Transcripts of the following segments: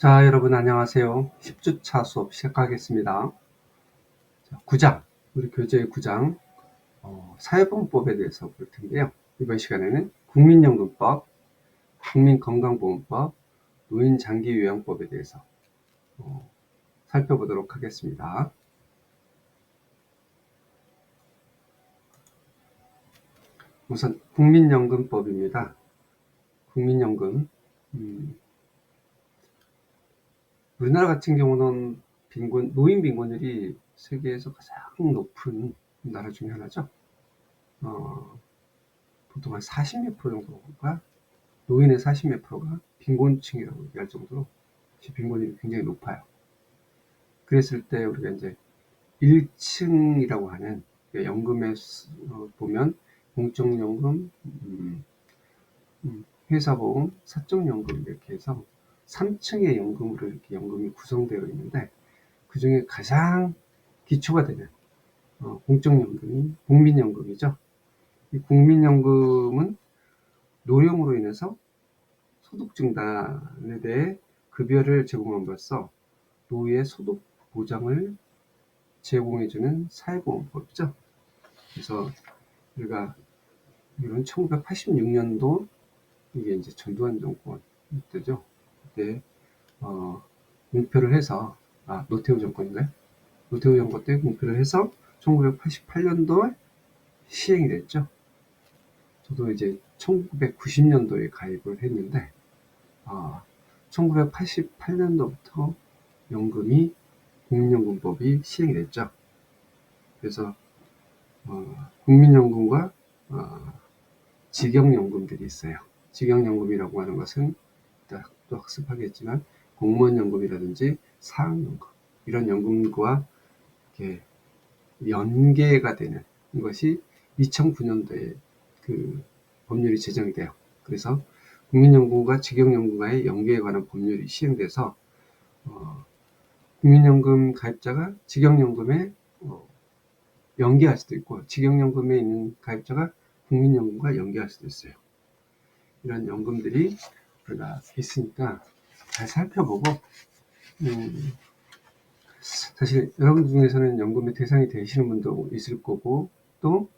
자, 여러분 안녕하세요. 10주차 수업 시작하겠습니다. 자, 9장, 우리 교재의 9장 사회보험법에 대해서 볼 텐데요. 이번 시간에는 국민연금법, 국민건강보험법, 노인장기요양법에 대해서 살펴보도록 하겠습니다. 우선 국민연금법입니다. 국민연금, 우리나라 같은 경우는 노인 빈곤율이 세계에서 가장 높은 나라 중에 하나죠. 보통 한 40몇 프로 정도가, 노인의 40몇 프로가 빈곤층이라고 얘기할 정도로 빈곤율이 굉장히 높아요. 그랬을 때 우리가 이제 1층이라고 하는 연금에 보면 공적연금, 회사보험, 사적연금 이렇게 해서 3층의 연금으로 이렇게 연금이 구성되어 있는데, 그 중에 가장 기초가 되는 공적연금이 국민연금이죠. 이 국민연금은 노령으로 인해서 소득 증단에 대해 급여를 제공함으로써 노후의 소득 보장을 제공해주는 사회보험법이죠. 그래서 우리가 이건 1986년도 이게 이제 전두환 정권 때죠. 그때 공표를 해서 노태우 정권인가요? 노태우 정권 때 공표를 해서 1988년도에 시행이 됐죠. 저도 이제 1990년도에 가입을 했는데 1988년도부터 연금이 국민연금법이 시행이 됐죠. 그래서 국민연금과 직영연금들이 있어요. 직영연금이라고 하는 것은 또 학습하겠지만 공무원연금이라든지 사학연금 이런 연금과 이렇게 연계가 되는 것이 2009년도에 그 법률이 제정이 돼요. 그래서 국민연금과 직영연금과의 연계에 관한 법률이 시행돼서 국민연금 가입자가 직영연금에 연계할 수도 있고, 직영연금에 있는 가입자가 국민연금과 연계할 수도 있어요. 이런 연금들이 우리가 있으니까 잘 살펴보고, 사실 여러분 중에서는 연금의 대상이 되시는 분도 있을 거고, 또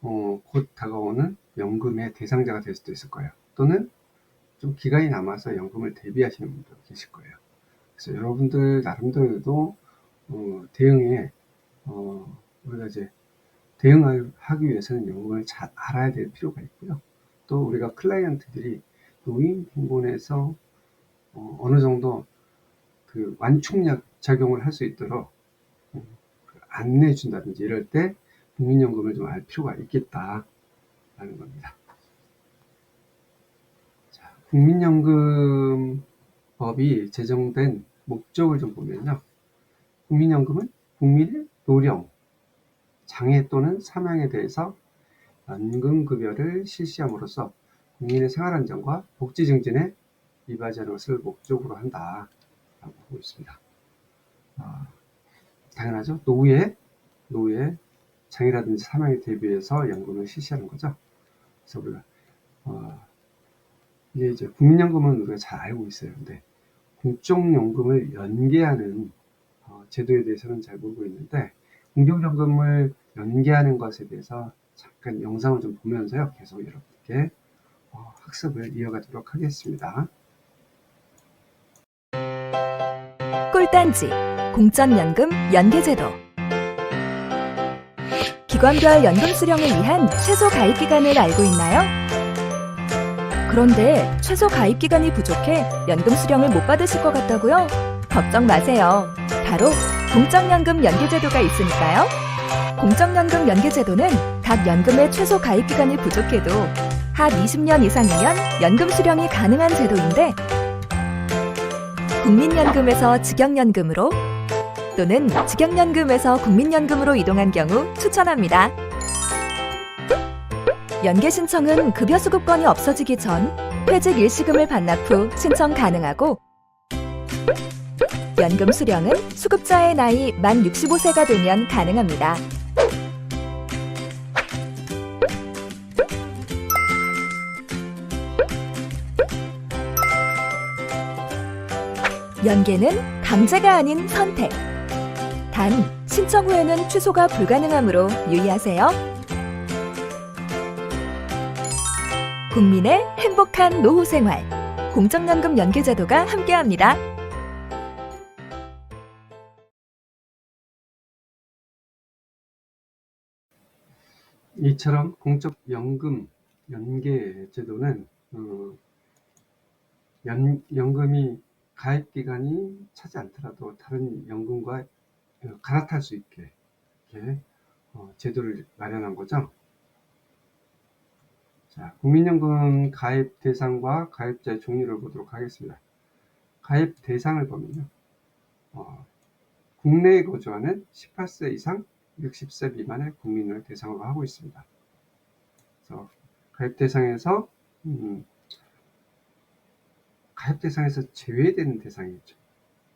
곧 다가오는 연금의 대상자가 될 수도 있을 거예요. 또는 좀 기간이 남아서 연금을 대비하시는 분도 계실 거예요. 그래서 여러분들 나름대로도 대응에 우리가 이제 대응하기 위해서는 연금을 잘 알아야 될 필요가 있고요. 또 우리가 클라이언트들이 노인 빈곤에서 어느 정도 그 완충약 작용을 할 수 있도록 안내해 준다든지 이럴 때 국민연금을 좀 알 필요가 있겠다라는 겁니다. 자, 국민연금법이 제정된 목적을 좀 보면요. 국민연금은 국민의 노령, 장애 또는 사망에 대해서 연금급여를 실시함으로써 국민의 생활안정과 복지 증진에 이바지하는 것을 목적으로 한다라고 보고 있습니다. 당연하죠. 노후에 장애라든지 사망에 대비해서 연금을 실시하는 거죠. 그래서 우리가 이게 이제 국민연금은 우리가 잘 알고 있어요. 근데 공적연금을 연계하는 제도에 대해서는 잘 모르고 있는데, 공적연금을 연계하는 것에 대해서 잠깐 영상을 좀 보면서요, 계속 여러분께 학습을 이어가도록 하겠습니다. 꿀단지 공적연금 연계제도. 기관별 연금 수령을 위한 최소 가입 기간을 알고 있나요? 그런데 최소 가입 기간이 부족해 연금 수령을 못 받으실 것 같다고요? 걱정 마세요. 바로 공적연금 연계제도가 있으니까요. 공적연금 연계제도는 각 연금의 최소 가입 기간이 부족해도 합 20년 이상이면 연금 수령이 가능한 제도인데, 국민연금에서 직영연금으로 또는 직영연금에서 국민연금으로 이동한 경우 추천합니다. 연계 신청은 급여 수급권이 없어지기 전 퇴직 일시금을 반납 후 신청 가능하고, 연금 수령은 수급자의 나이 만 65세가 되면 가능합니다. 연계는 강제가 아닌 선택. 단, 신청 후에는 취소가 불가능하므로 유의하세요. 국민의 행복한 노후 생활. 공적연금 연계제도가 함께합니다. 이처럼 공적연금 연계제도는 연금이 가입기간이 차지 않더라도 다른 연금과 갈아탈 수 있게 이렇게 제도를 마련한 거죠. 자, 국민연금 가입 대상과 가입자의 종류를 보도록 하겠습니다. 가입 대상을 보면요. 국내에 거주하는 18세 이상 60세 미만의 국민을 대상으로 하고 있습니다. 그래서 가입 대상에서 제외되는 대상이 있죠.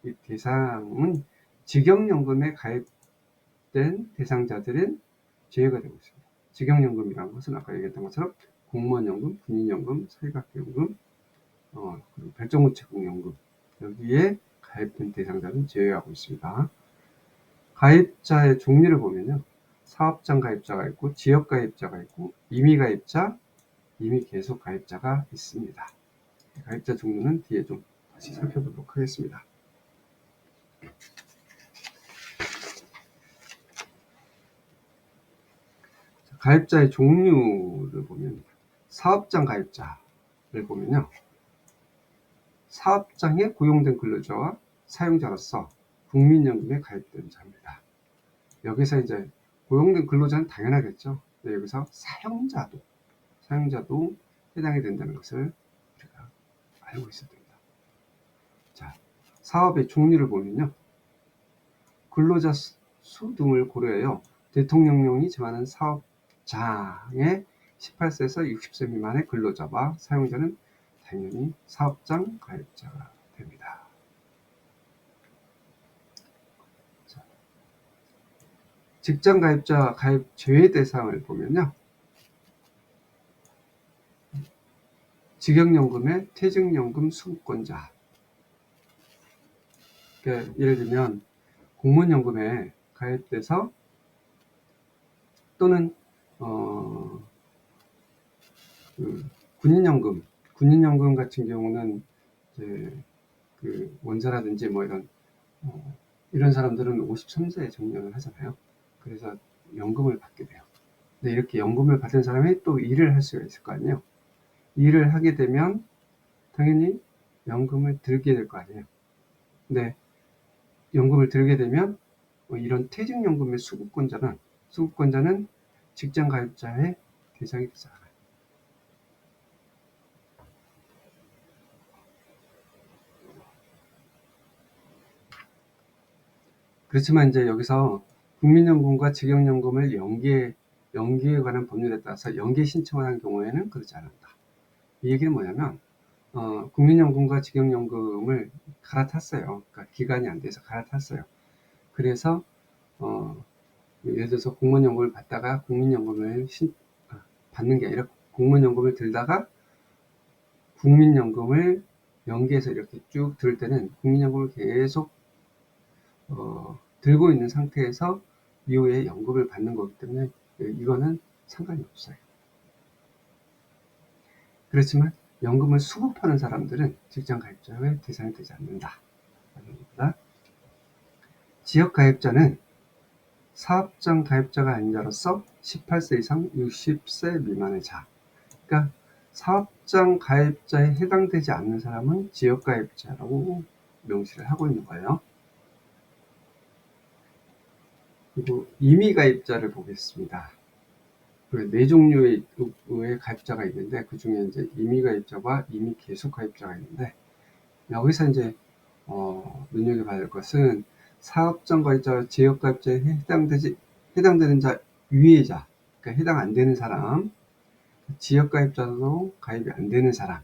이 대상은 직영연금에 가입된 대상자들은 제외가 되고 있습니다. 직영연금이라는 것은 아까 얘기했던 것처럼 공무원연금, 군인연금, 사회각연금, 그리고 별정우체국연금 여기에 가입된 대상자는 제외하고 있습니다. 가입자의 종류를 보면요. 사업장 가입자가 있고 지역 가입자가 있고 임의 가입자, 임의 계속 가입자가 있습니다. 가입자 종류는 뒤에 좀 다시 살펴보도록 하겠습니다. 가입자의 종류를 보면 사업장 가입자를 보면요. 사업장에 고용된 근로자와 사용자로서 국민연금에 가입된 자입니다. 여기서 이제 고용된 근로자는 당연하겠죠. 네, 여기서 사용자도 해당이 된다는 것을 우리가 알고 있어야 됩니다. 자, 사업의 종류를 보면요. 근로자 수 등을 고려하여 대통령령이 정하는 사업장에 18세에서 60세 미만의 근로자와 사용자는 당연히 사업장 가입자가 됩니다. 자, 직장 가입자 가입 제외 대상을 보면요. 직영연금의 퇴직연금 수급권자. 그러니까 예를 들면 공무원연금에 가입돼서 또는 군인연금 같은 경우는 이제 그 원자라든지 뭐 이런 사람들은 53세에 정년을 하잖아요. 그래서 연금을 받게 돼요. 근데 이렇게 연금을 받은 사람이 또 일을 할 수가 있을 거 아니에요. 일을 하게 되면 당연히 연금을 들게 될 거 아니에요. 근데 연금을 들게 되면 이런 퇴직연금의 수급권자는 직장 가입자의 대상이 되지 않아요. 그렇지만 이제 여기서 국민연금과 직영연금을 연계에 관한 법률에 따라서 연계 신청을 한 경우에는 그렇지 않는다. 이 얘기는 뭐냐면 국민연금과 직영연금을 갈아탔어요. 그러니까 기간이 안 돼서 갈아탔어요. 그래서 예를 들어서 공무원연금을 받다가 국민연금을 받는 게 아니라 공무원연금을 들다가 국민연금을 연계해서 이렇게 쭉 들 때는 국민연금을 계속 들고 있는 상태에서 이후에 연금을 받는 거기 때문에 이거는 상관이 없어요. 그렇지만 연금을 수급하는 사람들은 직장 가입자의 대상이 되지 않는다. 지역 가입자는 사업장 가입자가 아닌 자로서 18세 이상 60세 미만의 자. 그러니까 사업장 가입자에 해당되지 않는 사람은 지역 가입자라고 명시를 하고 있는 거예요. 그리고 임의 가입자를 보겠습니다. 네 종류의 가입자가 있는데 그 중에 이제 임의 가입자와 임의 계속 가입자가 있는데 여기서 이제 눈여겨봐야 할 것은 사업장 가입자와 지역 가입자에 해당되는 자 위의 자, 그러니까 해당 안 되는 사람, 지역 가입자도 가입이 안 되는 사람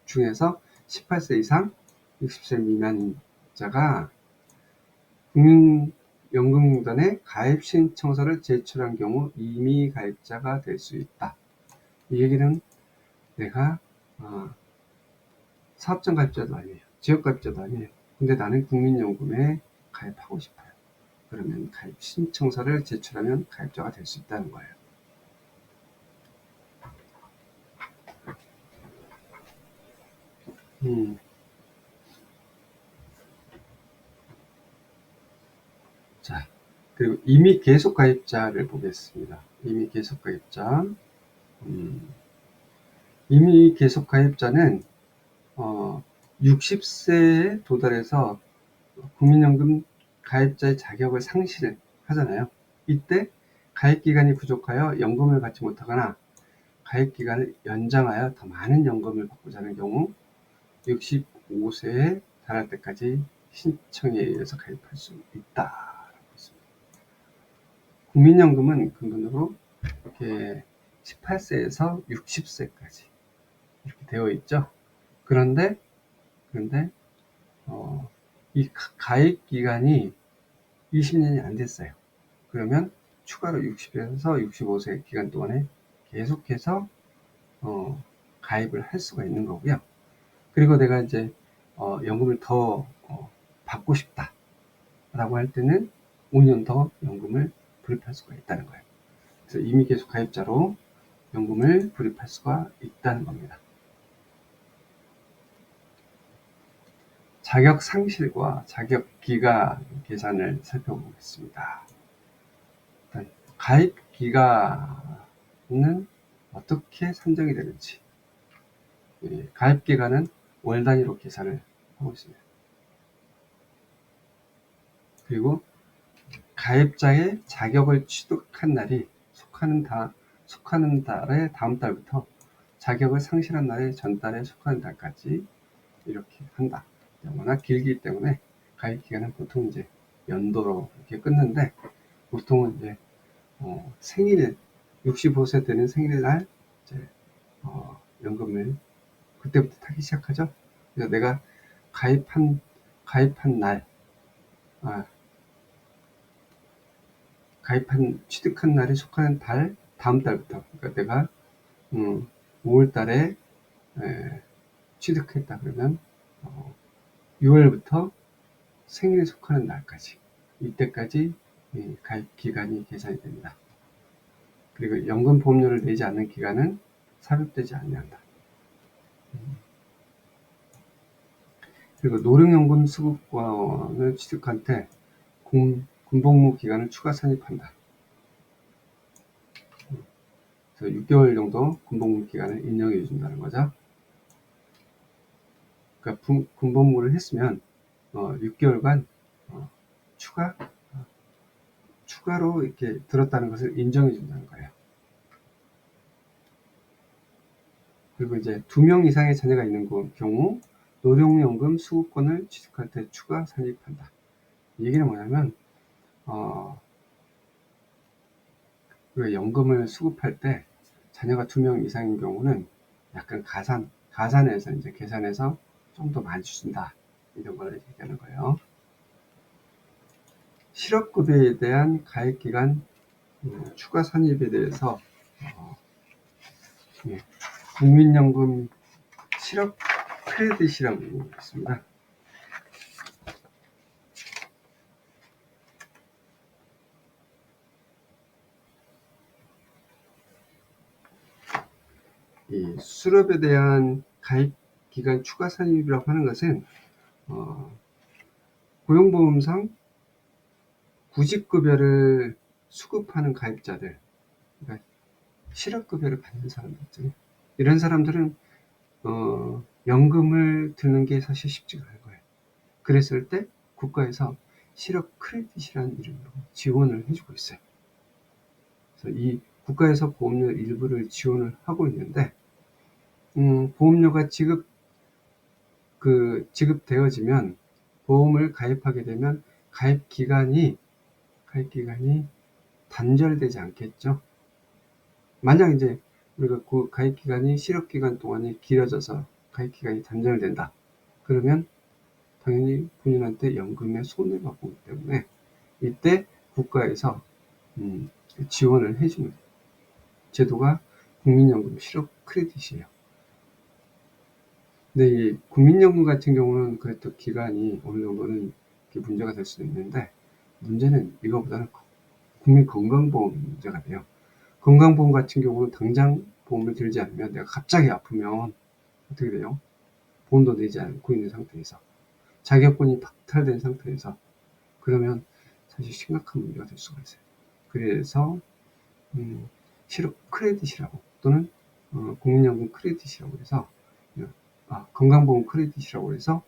중에서 18세 이상 60세 미만인 자가 국민연금공단에 가입 신청서를 제출한 경우 임의 가입자가 될 수 있다. 이 얘기는 내가 사업장 가입자도 아니에요. 지역가입자도 아니에요. 근데 나는 국민연금에 가입하고 싶어요. 그러면 가입 신청서를 제출하면 가입자가 될 수 있다는 거예요. 자, 그리고 이미 계속 가입자를 보겠습니다. 이미 계속 가입자. 이미 계속 가입자는 60세에 도달해서 국민연금 가입자의 자격을 상실을 하잖아요. 이때 가입기간이 부족하여 연금을 받지 못하거나 가입기간을 연장하여 더 많은 연금을 받고자 하는 경우 65세에 달할 때까지 신청에 의해서 가입할 수 있다라고 했습니다. 국민연금은 근본으로 이렇게 18세에서 60세까지 이렇게 되어 있죠. 그런데 이 가입 기간이 20년이 안 됐어요. 그러면 추가로 60에서 65세 기간 동안에 계속해서 가입을 할 수가 있는 거고요. 그리고 내가 이제 연금을 더 받고 싶다 라고 할 때는 5년 더 연금을 불입할 수가 있다는 거예요. 그래서 이미 계속 가입자로 연금을 불입할 수가 있다는 겁니다. 자격 상실과 자격 기간 계산을 살펴보겠습니다. 일단 가입 기간은 어떻게 산정이 되는지. 가입 기간은 월 단위로 계산을 하고 있습니다. 그리고 가입자의 자격을 취득한 날이 속하는 달의 다음 달부터 자격을 상실한 날의 전달에 속하는 달까지 이렇게 한다. 워낙 길기 때문에 가입 기간은 보통 이제 연도로 이렇게 끊는데, 보통은 이제 생일 65세 되는 생일날 이제 연금을 그때부터 타기 시작하죠. 그래서 내가 가입한 날, 취득한 날에 속하는 달 다음 달부터, 그러니까 내가 5월 달에 취득했다 그러면 6월부터 생일에 속하는 날까지, 이때까지 가입 기간이 계산이 됩니다. 그리고 연금 보험료를 내지 않는 기간은 삽입되지 아니한다. 그리고 노령연금 수급권을 취득한 때 군복무 기간을 추가 산입한다. 그래서 6개월 정도 군복무 기간을 인정해 준다는 거죠. 그러니까 군복무를 했으면 6개월간 추가로 이렇게 들었다는 것을 인정해 준다는 거예요. 그리고 이제 2명 이상의 자녀가 있는 경우 노령연금 수급권을 취득할 때 추가 산입한다. 이 얘기는 뭐냐면 연금을 수급할 때 자녀가 2명 이상인 경우는 약간 가산해서 이제 계산해서 좀 더 많이 준다, 이런 걸 얘기하는 거예요. 실업급여에 대한 가입기간 추가 산입에 대해서 국민연금 실업 크레딧이라고 있습니다. 이 수렵에 대한 가입 기간 추가 산입이라고 하는 것은 고용보험상 구직급여를 수급하는 가입자들, 그러니까 실업급여를 받는 사람들 있잖아요. 이런 사람들은 연금을 드는 게 사실 쉽지가 않은 거예요. 그랬을 때 국가에서 실업 크레딧이라는 이름으로 지원을 해주고 있어요. 그래서 이 국가에서 보험료 일부를 지원을 하고 있는데, 보험료가 지급되어지면, 보험을 가입하게 되면 가입 기간이 단절되지 않겠죠. 만약 이제 우리가 그 가입 기간이 실업 기간 동안이 길어져서 가입 기간이 단절된다, 그러면 당연히 본인한테 연금에 손해가 보기 때문에 이때 국가에서 지원을 해주는 제도가 국민연금 실업 크레딧이에요. 근데 이 국민연금 같은 경우는 그래도 기간이 어느 정도는 이렇게 문제가 될 수도 있는데, 문제는 이거보다는 국민건강보험 문제가 돼요. 건강보험 같은 경우는 당장 보험을 들지 않으면 내가 갑자기 아프면 어떻게 돼요? 보험도 내지 않고 있는 상태에서, 자격권이 박탈된 상태에서, 그러면 사실 심각한 문제가 될 수가 있어요. 그래서 실업 크레딧이라고, 또는 국민연금 크레딧이라고 해서, 건강보험 크레딧이라고 해서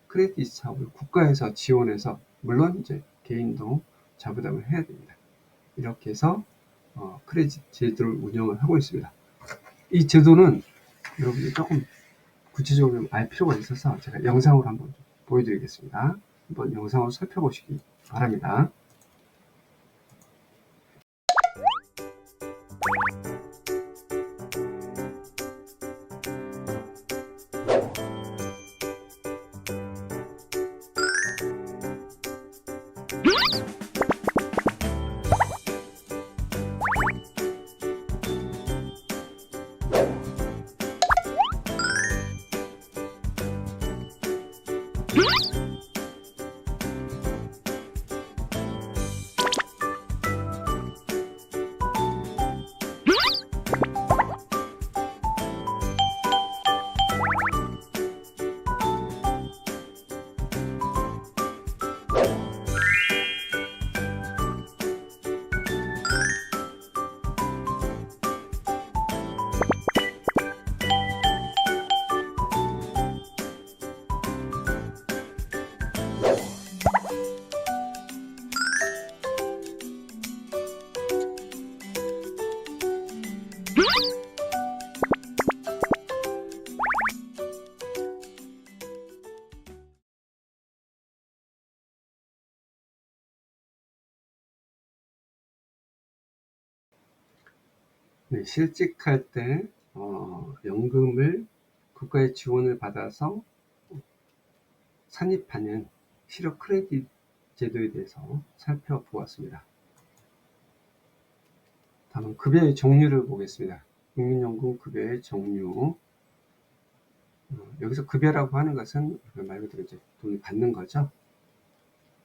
크레딧 사업을 국가에서 지원해서, 물론 이제 개인도 자부담을 해야 됩니다. 이렇게 해서 크레딧 제도를 운영을 하고 있습니다. 이 제도는 여러분들 조금 구체적으로 알 필요가 있어서 제가 영상으로 한번 보여드리겠습니다. 한번 영상을 살펴보시기 바랍니다. 네, 실직할 때 연금을 국가의 지원을 받아서 산입하는 실업 크레딧 제도에 대해서 살펴보았습니다. 다음은 급여의 종류를 보겠습니다. 국민연금 급여의 종류. 여기서 급여라고 하는 것은 말 그대로 이제 돈을 받는 거죠.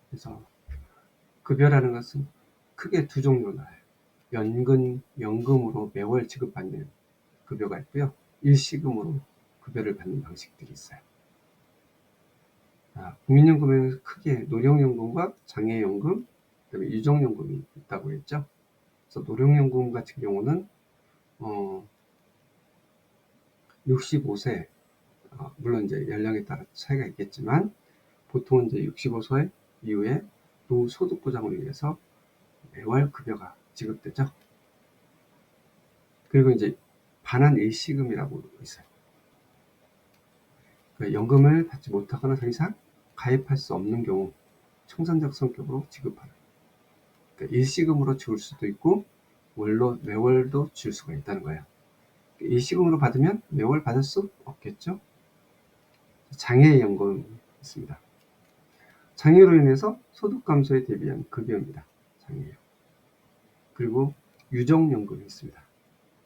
그래서 급여라는 것은 크게 두 종류로 나와요. 연금으로 매월 지급받는 급여가 있고요. 일시금으로 급여를 받는 방식들이 있어요. 국민연금에는 크게 노령연금과 장애연금, 그다음에 유족연금이 있다고 했죠. 그래서 노령연금 같은 경우는 65세, 물론 이제 연령에 따라 차이가 있겠지만 보통은 이제 65세 이후에 노후 소득 보장을 위해서 매월 급여가 지급되죠. 그리고 이제 반환 일시금이라고 있어요. 그러니까 연금을 받지 못하거나 더 이상 가입할 수 없는 경우 청산적 성격으로 지급하는. 그러니까 일시금으로 줄 수도 있고 매월도 줄 수가 있다는 거예요. 일시금으로 받으면 매월 받을 수 없겠죠. 장애연금 있습니다. 장애로 인해서 소득 감소에 대비한 급여입니다. 장애연. 그리고 유족연금이 있습니다.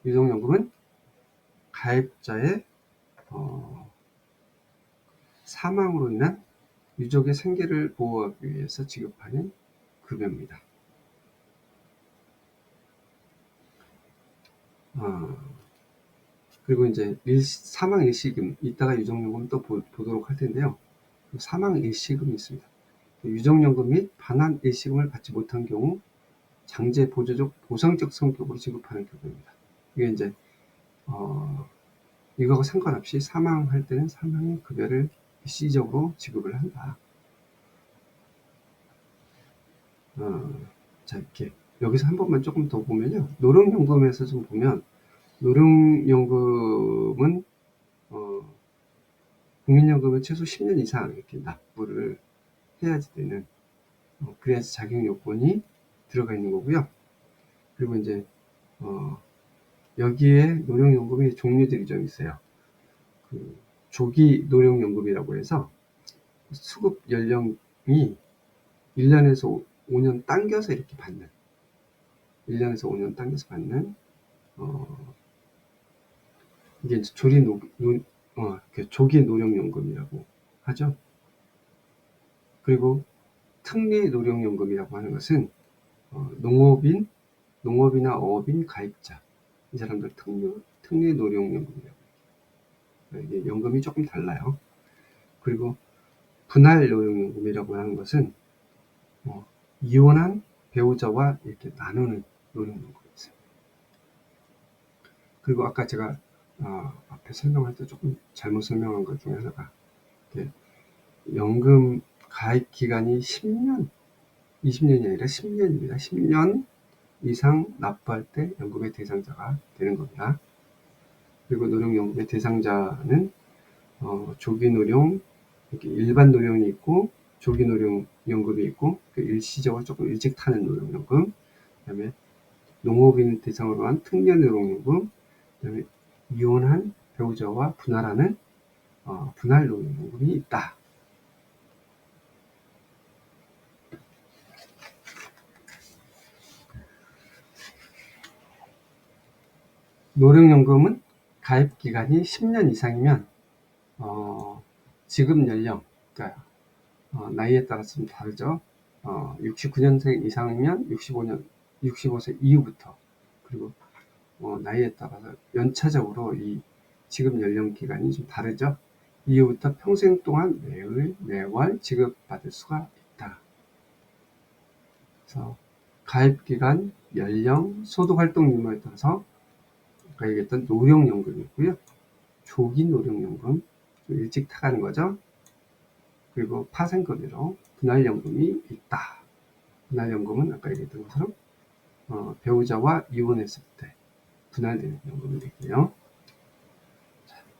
유족연금은 가입자의 사망으로 인한 유족의 생계를 보호하기 위해서 지급하는 급여입니다. 그리고 이제 사망 일시금, 이따가 유족연금 또 보도록 할 텐데요. 사망 일시금이 있습니다. 유족연금 및 반환 일시금을 받지 못한 경우 장제 보조적 보상적 성격으로 지급하는 급여입니다. 이게 이제 이거하고 상관없이 사망할 때는 사망의 급여를 일시적으로 지급을 한다. 자, 이렇게 여기서 한 번만 조금 더 보면요. 노령연금에서 좀 보면, 노령연금은 국민연금을 최소 10년 이상 이렇게 납부를 해야지 되는, 그래야지 자격 요건이 들어가 있는 거고요. 그리고 이제 여기에 노령연금의 종류들이 좀 있어요. 조기 노령연금이라고 해서 수급 연령이 1년에서 5년 당겨서 이렇게 받는, 1년에서 5년 당겨서 받는, 이게 이제 이렇게 조기 노령연금이라고 하죠. 그리고 특례 노령연금이라고 하는 것은 농업이나 어업인 가입자, 이 사람들 특례 노령연금이라고 해요. 이게 연금이 조금 달라요. 그리고 분할 노령연금이라고 하는 것은 이혼한 배우자와 이렇게 나누는 노령연금이 있어요. 그리고 아까 제가 앞에 설명할 때 조금 잘못 설명한 것 중에 하나가 연금 가입 기간이 10년, 20년이 아니라 10년입니다. 10년 이상 납부할 때 연금의 대상자가 되는 겁니다. 그리고 노령연금의 대상자는 조기 노령, 이렇게 일반 노령이 있고 조기 노령연금이 있고 일시적으로 조금 일찍 타는 노령연금, 그다음에 농업인 대상으로 한 특례 노령연금, 그다음에 이혼한 배우자와 분할하는 분할 노령연금이 있다. 노령연금은 가입 기간이 10년 이상이면 지급 연령, 그러니까 나이에 따라서 좀 다르죠. 69년생 이상이면 65세 이후부터, 그리고 나이에 따라서 연차적으로 이 지급 연령 기간이 좀 다르죠. 이후부터 평생 동안 매월 지급받을 수가 있다. 그래서 가입 기간, 연령, 소득 활동 유무에 따라서 아까 얘기했던 노령연금이 있고요. 조기 노령연금, 좀 일찍 타가는 거죠. 그리고 파생급여로 분할연금이 있다. 분할연금은 아까 얘기했던 것처럼 배우자와 이혼했을 때 분할되는 연금이 되고요.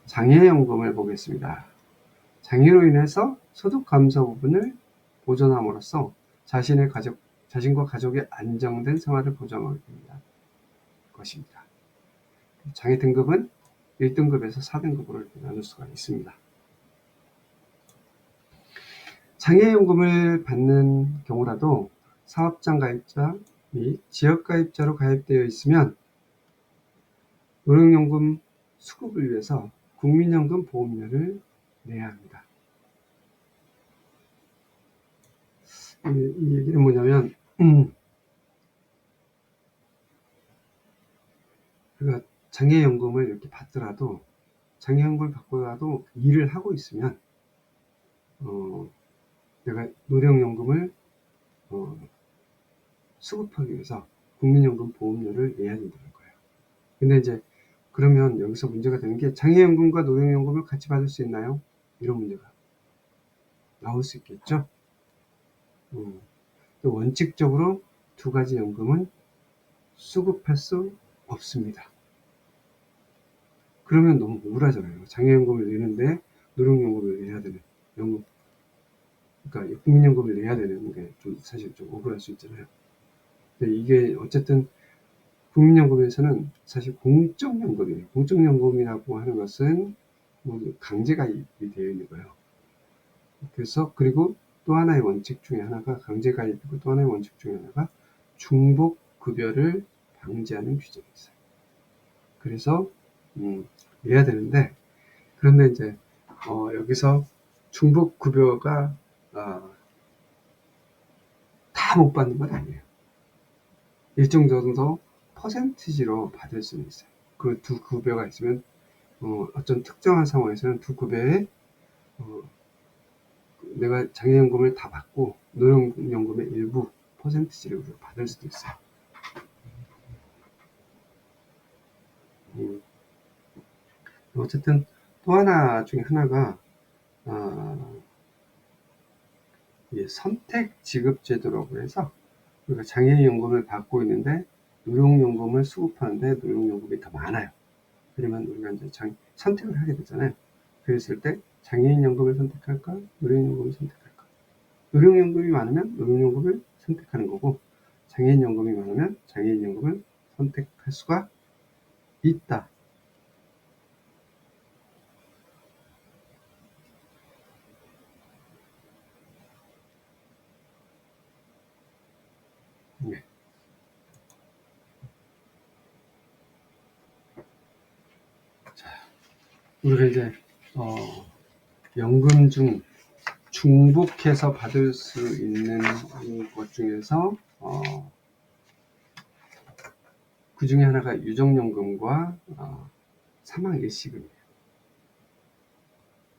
장애연금을 보겠습니다. 장애로 인해서 소득 감소 부분을 보존함으로써 자신과 가족의 안정된 생활을 보장하기 위한 것입니다. 장애 등급은 1등급에서 4등급으로 나눌 수가 있습니다. 장애연금을 받는 경우라도 사업장 가입자 및 지역 가입자로 가입되어 있으면 노령연금 수급을 위해서 국민연금 보험료를 내야 합니다. 이 얘기는 뭐냐면 그러니까 장애연금을 이렇게 받더라도, 장애연금을 받고라도 일을 하고 있으면 내가 노령연금을 수급하기 위해서 국민연금 보험료를 내야 된다는 거예요. 근데 이제 그러면 여기서 문제가 되는 게, 장애연금과 노령연금을 같이 받을 수 있나요? 이런 문제가 나올 수 있겠죠. 원칙적으로 두 가지 연금은 수급할 수 없습니다. 그러면 너무 우울하잖아요. 장애연금을 내는데 노령연금을 내야 되는 연금, 그러니까 국민연금을 내야 되는 게 사실 좀 억울할 수 있잖아요. 근데 이게 어쨌든 국민연금에서는 사실 공적연금이에요. 공적연금이라고 하는 것은 강제 가입이 되어 있는 거예요. 그래서 그리고 또 하나의 원칙 중에 하나가 강제 가입이고, 또 하나의 원칙 중에 하나가 중복 급여를 방지하는 규정이 있어요. 그래서 내야 되는데, 그런데 이제 여기서 중복 급여가 다 못 받는 건 아니에요. 일정 정도 퍼센티지로 받을 수는 있어요. 그 두 급여가 있으면 어떤 특정한 상황에서는 두 급여에 내가 장애연금을 다 받고 노령연금의 일부 퍼센티지를 받을 수도 있어요. 어쨌든 또 하나 중에 하나가 선택 지급 제도라고 해서, 우리가 장애연금을 받고 있는데 노령연금을 수급하는데 노령연금이 더 많아요. 그러면 우리가 이제 선택을 하게 되잖아요. 그랬을 때 장애인연금을 선택할까, 노령연금을 선택할까? 노령연금이 많으면 노령연금을 선택하는 거고, 장애인연금이 많으면 장애인연금을 선택할 수가 있다. 네. 자, 우리가 이제 연금 중 중복해서 받을 수 있는 것 중에서 그 중에 하나가 유정연금과 사망 일시금이에요.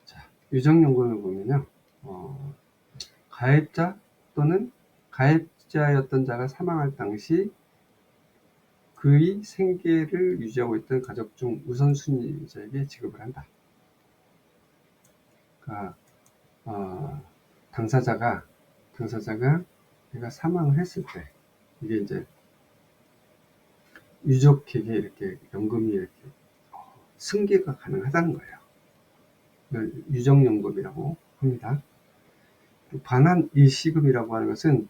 자, 유정연금을 보면요, 가입자 또는 가입자였던 자가 사망할 당시 그의 생계를 유지하고 있던 가족 중 우선순위자에게 지급을 한다. 그러니까 당사자가 내가 사망을 했을 때 이게 이제 유족에게 이렇게 연금이 이렇게 승계가 가능하다는 거예요. 이걸 유정연금이라고 합니다. 반환 일시금이라고 하는 것은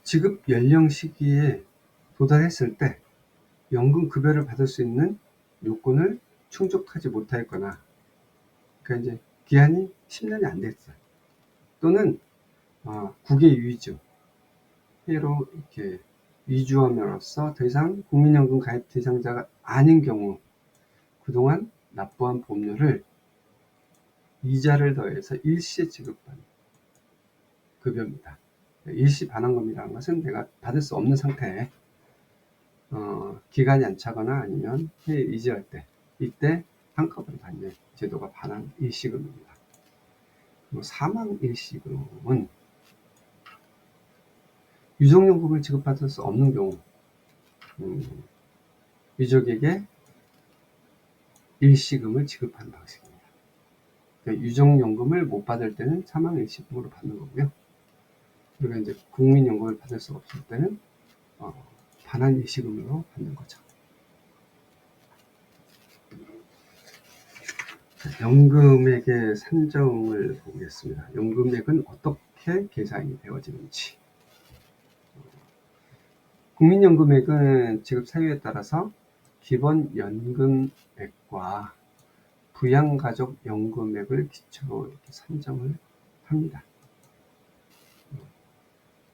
지급 연령 시기에 도달했을 때 연금 급여를 받을 수 있는 요건을 충족하지 못하였거나, 그러니까 이제 기한이 10년이 안 됐어요. 또는 국외 위주, 해로 이렇게 위주함으로써 더 이상 국민연금 가입 대상자가 아닌 경우 그동안 납부한 보험료를 이자를 더해서 일시에 지급받는 급여입니다. 일시 반환금이라는 것은 내가 받을 수 없는 상태에 기간이 안 차거나 아니면 해외 이주할 때 이때 한꺼번에 받는 제도가 반환 일시금입니다. 사망 일시금은 유족연금을 지급받을 수 없는 경우 유족에게 일시금을 지급하는 방식입니다. 그러니까 유족연금을 못 받을 때는 사망 일시금으로 받는 거고요. 그리고 이제 국민연금을 받을 수 없을 때는 반환 일시금으로 받는 거죠. 연금액의 산정을 보겠습니다. 연금액은 어떻게 계산이 되어지는지. 국민연금액은 지급 사유에 따라서 기본 연금액과 부양가족 연금액을 기초로 이렇게 산정을 합니다.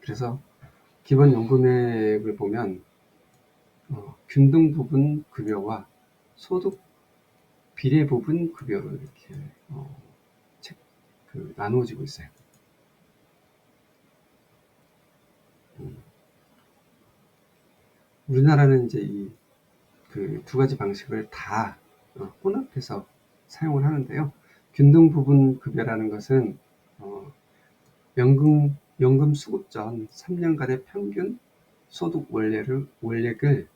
그래서 기본 연금액을 보면 균등 부분 급여와 소득 비례 부분 급여로 이렇게 나누어지고 있어요. 우리나라는 이제 이 그 두 가지 방식을 다 혼합해서 사용을 하는데요. 균등 부분 급여라는 것은 연금 수급 전 3년간의 평균 소득 원액을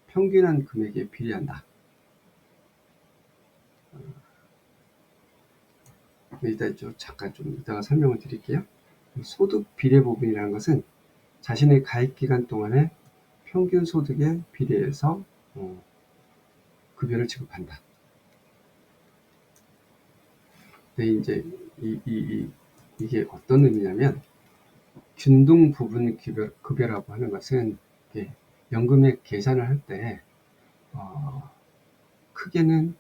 평균한 금액에 비례한다. 잠깐 좀 이따가 설명을 드릴게요. 소득 비례 부분이라는 것은 자신의 가입 기간 동안의 평균 소득에 비례해서 급여를 지급한다. 근데 이제 이게 어떤 의미냐면 균등 부분 급여라고 하는 것은 연금액 계산을 할 때 크게는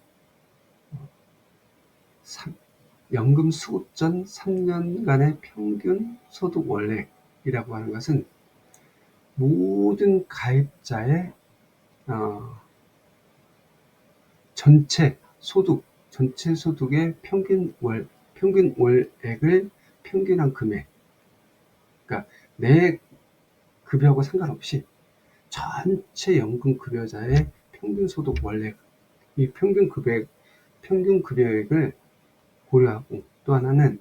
연금 수급 전 3년간의 평균 소득 원액이라고 하는 것은 모든 가입자의 전체 소득의 평균 월액을 평균한 금액, 그러니까 내 급여하고 상관없이 전체 연금 급여자의 평균 소득 원액, 이 평균 급여액을 고려하고, 또 하나는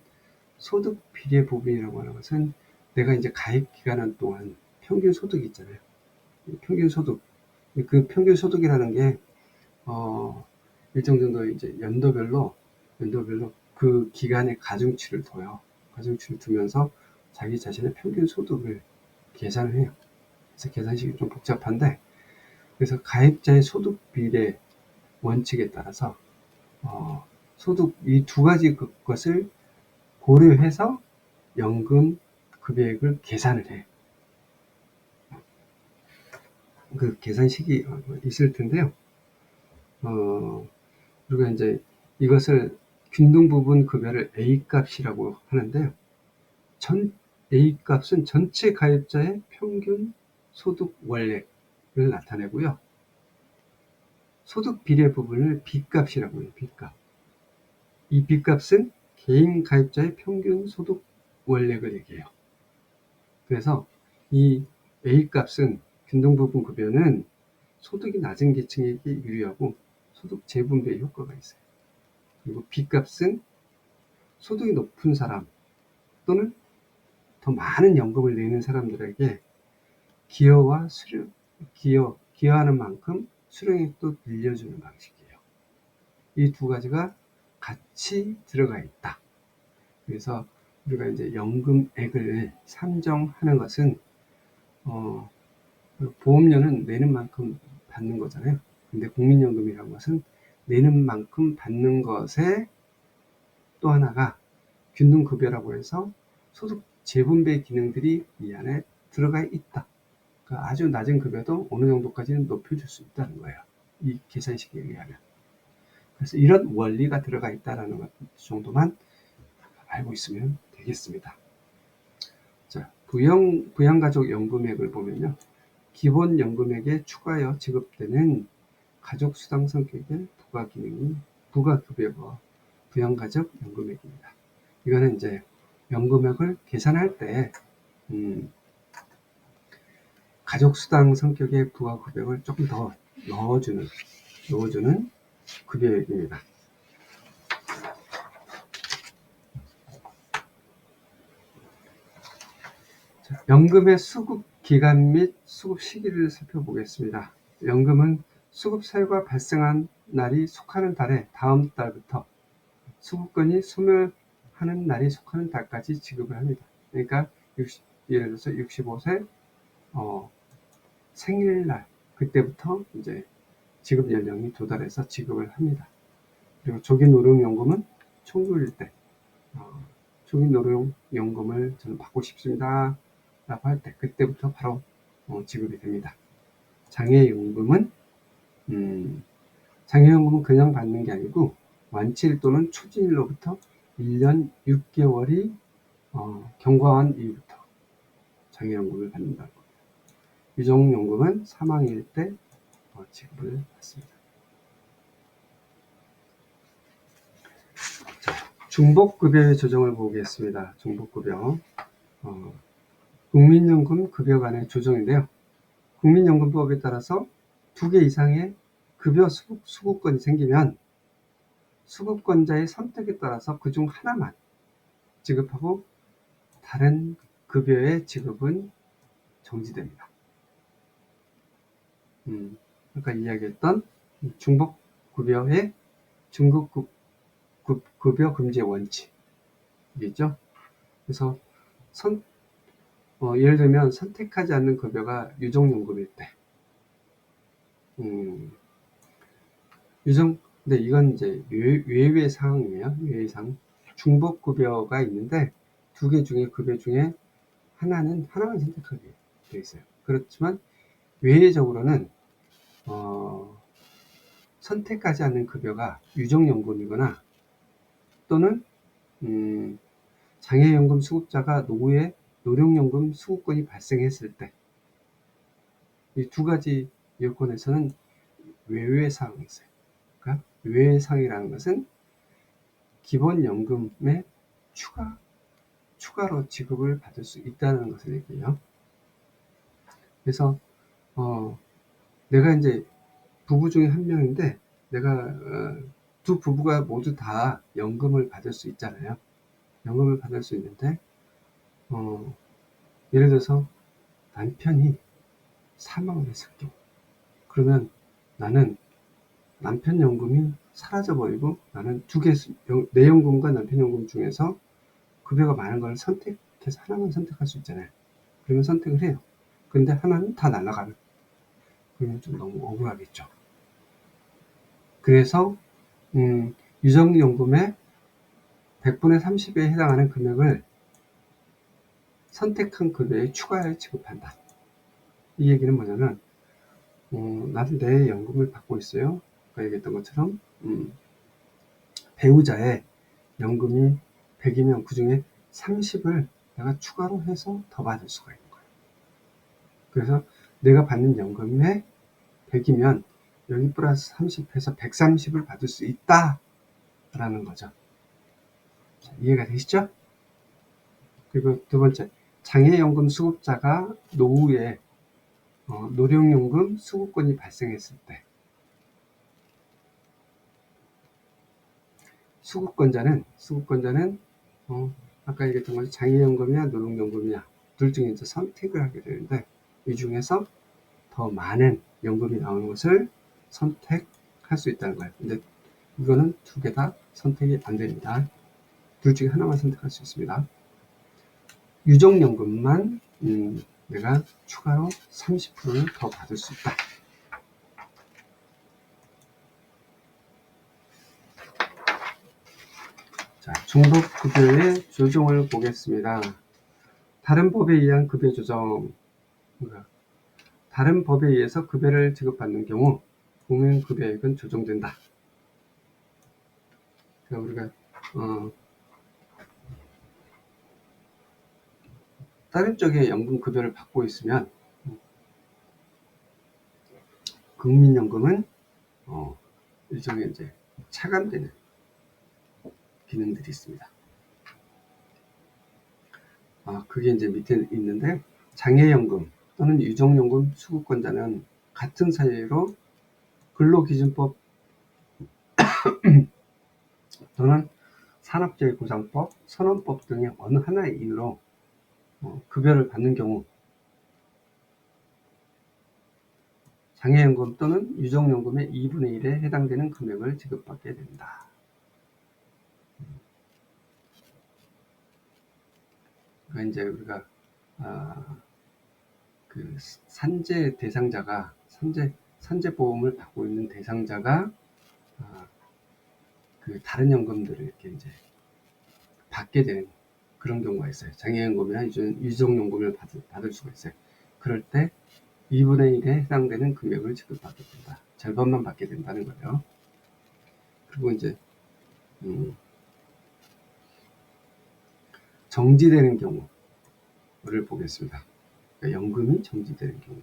소득 비례 부분이라고 하는 것은 내가 이제 가입 기간 동안 평균 소득이 있잖아요. 평균 소득, 그 평균 소득이라는 게 일정 정도 이제 연도별로 그 기간의 가중치를 둬요. 가중치를 두면서 자기 자신의 평균 소득을 계산을 해요. 그래서 계산식이 좀 복잡한데, 그래서 가입자의 소득 비례 원칙에 따라서 소득 이 두 가지 것을 고려해서 연금 급여액을 계산을 해. 그 계산식이 있을 텐데요. 우리가 이제 이것을 균등 부분 급여를 A 값이라고 하는데요. A 값은 전체 가입자의 평균 소득 원액을 나타내고요. 소득 비례 부분을 B값이라고 해요. B값. 이 B값은 개인 가입자의 평균 소득 원액을 얘기해요. 그래서 이 A값은 균등부분 급여는 소득이 낮은 계층에게 유리하고 소득 재분배 효과가 있어요. 그리고 B값은 소득이 높은 사람 또는 더 많은 연금을 내는 사람들에게 기여하는 만큼 수령액도 늘려주는 방식이에요. 이 두 가지가 같이 들어가 있다. 그래서 우리가 이제 연금액을 산정하는 것은 보험료는 내는 만큼 받는 거잖아요. 근데 국민연금이라는 것은 내는 만큼 받는 것에 또 하나가 균등급여라고 해서 소득 재분배 기능들이 이 안에 들어가 있다. 그러니까 아주 낮은 급여도 어느 정도까지는 높여줄 수 있다는 거예요. 이 계산식에 의하면. 그래서 이런 원리가 들어가 있다는 것 정도만 알고 있으면 되겠습니다. 자, 부양가족 연금액을 보면요. 기본 연금액에 추가하여 지급되는 가족수당 성격의 부가급여가 부양가족 연금액입니다. 이거는 이제 연금액을 계산할 때 가족수당 성격의 부가급여를 조금 더 넣어주는 급여액입니다. 자, 연금의 수급 기간 및 수급 시기를 살펴보겠습니다. 연금은 수급 사유가 발생한 날이 속하는 달에 다음 달부터 수급권이 소멸하는 날이 속하는 달까지 지급을 합니다. 그러니까 예를 들어서 65세 생일날 그때부터 이제 지급 연령이 도달해서 지급을 합니다. 그리고 조기노령연금은 청소일 때 조기노령연금을 저는 받고 싶습니다 라고 할 때 그때부터 바로 지급이 됩니다. 장애연금은 그냥 받는 게 아니고 완치일 또는 추진일로부터 1년 6개월이 경과한 이후부터 장애연금을 받는다고 합니다. 유족연금은 사망일 때 지급을 받습니다. 자, 중복급여의 조정을 보겠습니다. 중복급여. 국민연금 급여 간의 조정인데요. 국민연금법에 따라서 2개 이상의 급여 수급권이 생기면 수급권자의 선택에 따라서 그중 하나만 지급하고 다른 급여의 지급은 정지됩니다. 아까 이야기했던 중복급여의 중급급여 금지의 원칙이겠죠. 그래서 예를 들면 선택하지 않는 급여가 유족연금일 때 근데 이건 이제 외외 상황이에요. 외외 상황. 중복급여가 있는데 2개 중에 급여 중에 하나만 선택하게 되어 있어요. 그렇지만 외외적으로는 선택하지 않는 급여가 유족연금이거나 또는 장애연금 수급자가 노후에 노령연금 수급권이 발생했을 때 이 2가지 요건에서는 외외 사항이 있어요. 그러니까 외외 사항이라는 것은 기본 연금에 추가로 지급을 받을 수 있다는 것을 얘기해요. 그래서 내가 이제 부부 중에 한 명인데 내가 두 부부가 모두 다 연금을 받을 수 있잖아요. 연금을 받을 수 있는데 예를 들어서 남편이 사망을 했을 경우 그러면 나는 남편 연금이 사라져버리고 나는 내 연금과 남편 연금 중에서 급여가 많은 걸 선택해서 하나만 선택할 수 있잖아요. 그러면 선택을 해요. 근데 하나는 다 날아가는. 그러면 좀 너무 억울하겠죠. 그래서 유족연금의 100분의 30에 해당하는 금액을 선택한 급여에 추가해 지급한다. 이 얘기는 뭐냐면 나도 내 연금을 받고 있어요. 아까 얘기했던 것처럼 배우자의 연금이 100이면 그 중에 30을 내가 추가로 해서 더 받을 수가 있는 거예요. 그래서 내가 받는 연금에 100이면 여기 플러스 30해서 130을 받을 수 있다 라는 거죠. 자, 이해가 되시죠? 그리고 두 번째, 장애연금 수급자가 노후에 노령연금 수급권이 발생했을 때 수급권자는 아까 얘기했던 것이 장애연금이냐 노령연금이냐 둘 중에 이제 선택을 하게 되는데 이 중에서 더 많은 연금이 나오는 것을 선택할 수 있다는 거예요. 근데 이거는 두 개 다 선택이 안 됩니다. 둘 중에 하나만 선택할 수 있습니다. 유족연금만 내가 추가로 30%를 더 받을 수 있다. 자, 중복급여의 조정을 보겠습니다. 다른 법에 의한 급여 조정. 다른 법에 의해서 급여를 지급받는 경우 국민급여액은 조정된다. 그러니까 우리가 다른 쪽에 연금급여를 받고 있으면 국민연금은 일종의 이제 차감되는 기능들이 있습니다. 그게 이제 밑에 있는데 장애연금 또는 유족연금 수급권자는 같은 사유로 근로기준법 또는 산업재해보장법, 선언법 등의 어느 하나의 이유로 급여를 받는 경우 장애연금 또는 유족연금의 2분의 1에 해당되는 금액을 지급받게 된다. 그러니까 이제 우리가 그 산재 대상자가 산재 보험을 받고 있는 대상자가 그 다른 연금들을 이렇게 이제 받게 되는 그런 경우가 있어요. 장애연금이나 유족연금을 받을 수가 있어요. 그럴 때 2분의 1에 해당되는 금액을 지급받게 된다. 절반만 받게 된다는 거예요. 그리고 이제 정지되는 경우를 보겠습니다. 그러니까 연금이 정지되는 경우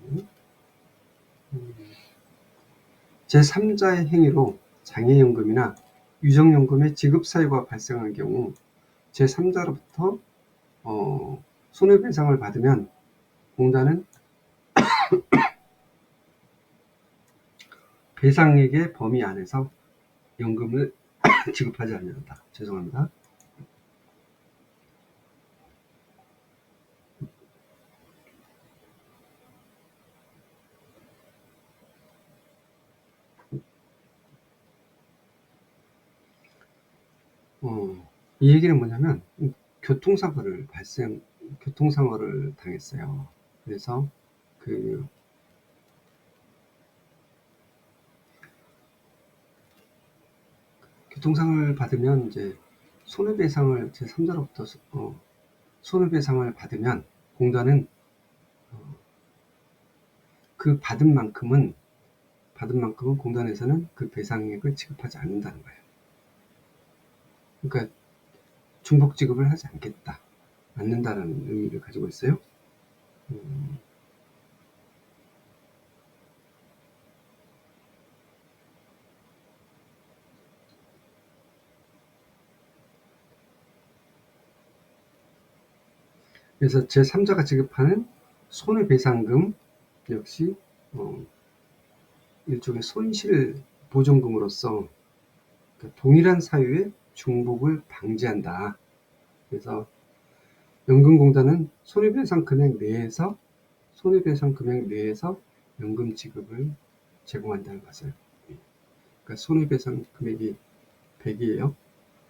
제3자의 행위로 장애연금이나 유족연금의 지급 사유가 발생한 경우 제3자로부터 손해배상을 받으면 공단은 배상액의 범위 안에서 연금을 지급하지 않는다. 죄송합니다. 이 얘기는 뭐냐면 교통사고를 당했어요. 그래서 교통상을 받으면 이제 손해배상을 제3자로부터 손해배상을 받으면 공단은 그 받은 만큼은 공단에서는 그 배상액을 지급하지 않는다는 거예요. 그러니까 중복 지급을 하지 않는다는 의미를 가지고 있어요. 그래서 제3자가 지급하는 손해배상금 역시 일종의 손실 보전금으로서 동일한 사유의 중복을 방지한다. 그래서 연금공단은 손해배상 금액 내에서 연금 지급을 제공한다는 것을. 그러니까 손해배상 금액이 100이에요.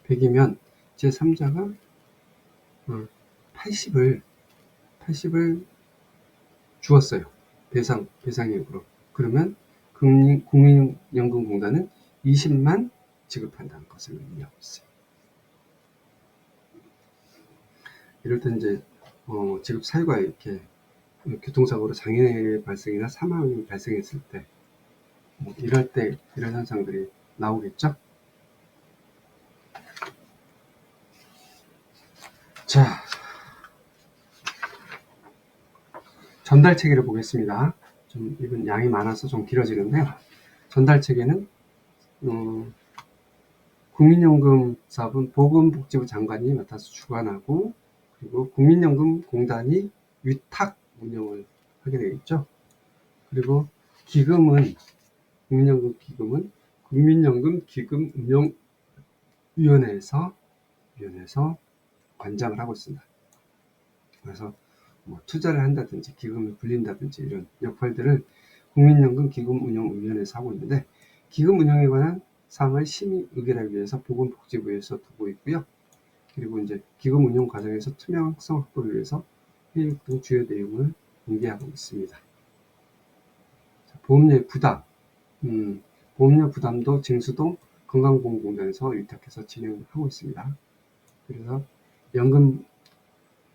100이면 제3자가 80을 주었어요. 배상액으로. 그러면 국민연금공단은 20만 지급한다는 것을 의미하고 있어요. 이럴 때 이제 지급 사유가 이렇게 교통사고로 장애 발생이나 사망이 발생했을 때 이럴 때 이런 현상들이 나오겠죠. 자, 전달 체계를 보겠습니다. 이건 양이 많아서 좀 길어지는데요. 전달 체계는 국민연금 사업은 보건복지부 장관이 맡아서 주관하고, 그리고 국민연금공단이 위탁 운영을 하게 되어 있죠. 그리고 기금은, 국민연금 기금은 국민연금기금운용위원회에서 관장을 하고 있습니다. 그래서 뭐 투자를 한다든지 기금을 불린다든지 이런 역할들을 국민연금기금운용위원회에서 하고 있는데, 기금 운영에 관한 사항을 심의 의결하기 위해서 보건복지부에서 두고 있고요. 그리고 이제 기금 운영 과정에서 투명성 확보를 위해서 회의록 등 주요 내용을 공개하고 있습니다. 자, 보험료의 부담, 보험료 부담도 징수도 건강보험공단에서 위탁해서 진행하고 있습니다. 그래서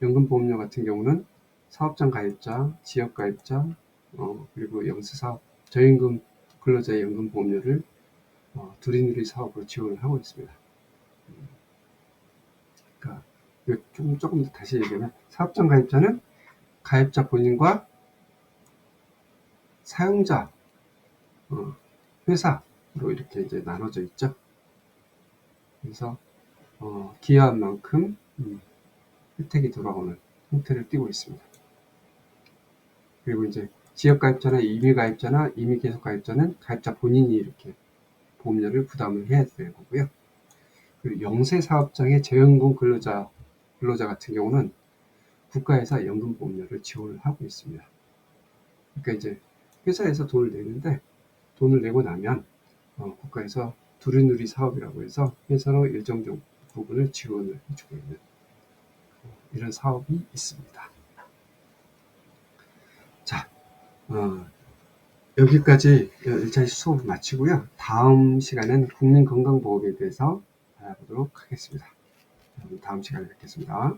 연금보험료 같은 경우는 사업장 가입자, 지역 가입자, 그리고 영세사업, 저임금 근로자의 연금보험료를 두리누리 사업으로 지원을 하고 있습니다. 그러니까 조금 더 다시 얘기하면, 사업장 가입자는 가입자 본인과 사용자, 회사로 이렇게 이제 나눠져 있죠. 그래서 기여한 만큼 혜택이 돌아오는 형태를 띠고 있습니다. 그리고 이제 지역 가입자나 임의 가입자나 임의 계속 가입자는 가입자 본인이 이렇게 보험료를 부담을 해야 되는 거고요. 그리고 영세 사업장의 재연금 근로자 같은 경우는 국가에서 연금보험료를 지원을 하고 있습니다. 그러니까 이제 회사에서 돈을 내는데, 돈을 내고 나면 국가에서 두리누리 사업이라고 해서 회사로 일정 부분을 지원을 해주고 있는 이런 사업이 있습니다. 자, 여기까지 1차 수업을 마치고요. 다음 시간은 국민건강보험에 대해서 알아보도록 하겠습니다. 다음 시간에 뵙겠습니다.